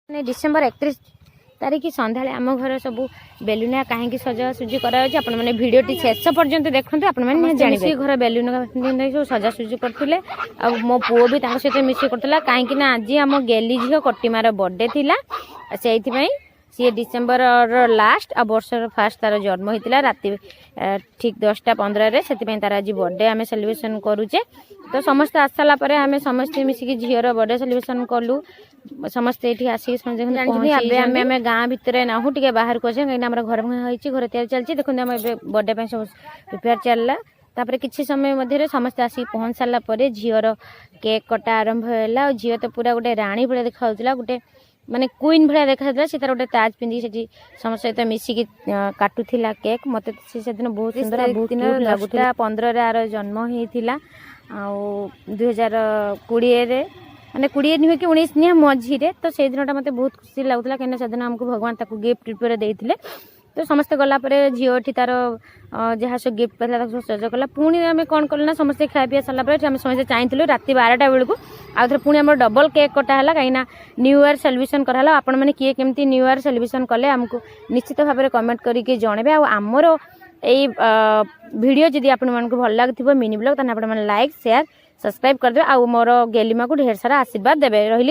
December 31 तारीख सन्ध्या आम घर सब बेलूना कहीं सजासुजी कर भिडटी शेष पर्यंत देखते आपने जानवे घर बेलूना सब सजासुजी करते मो पुओ भी सहित मिसिक करता कहीं आज आम गेली झील कटिमार बर्थडे थी से सी डिसेम्बर लास्ट आ वर्षर फास्ट तार जन्म होता राति ठीक 10:15 से तार आज बर्थडे आम सेलिब्रेशन करुचे तो समस्ते आस सारापर आम समस्ते मिसिक झीर बर्थडे सेलिब्रेशन कलु समस्ते ये आसिक आम गाँ भितर नाहूँ टे बाहर को कहीं घर घर तैयारी चलती देखते आम बर्थडे सब प्रिपेयर चलला तापर किसी समय मध्य समस्ते आसिक पहुँच सारापर झीर केक कटा आरंभ है झील तो पूरा गोटे राणी भाया देखा गोटे माने क्वीन भाया देखा सी तार गोटे ताज पिंधि से समस्त सहित मिसिकी काटुला केक मत से दिन बहुत सुंदर बहुत दिन लगुला 15 आर जन्म होता 2020 माने 20 नुहे कि 19 नुहे मझीरे तो से दिन मत बहुत खुशी लगुला कहीं से दिन आमको भगवान ताको गिफ्ट रूप देते तो समस्ते गलापर झीटी तार जहाँ सब गिफ्ट पाला सज कला पुणी आम कौन कल ना समस्ते खाई पी सारापर आम समस्त चाहिए राति 12टा बेलू आउ थे पुणी आम डबल केक कटाला कहीं न्यू इयर सेलिब्रेशन कराला आपण मैंने किए केमती न्यू इयर सेलिब्रेशन कले आमको निश्चित भाव में कमेंट करके जनइबे आमर यही वीडियो जदि आपको भल लगे मिनी ब्लॉग ताने आप लाइक शेयर सब्सक्राइब करदे आ मोर गेलिमा को ढेर सारा आशीर्वाद देवे रही।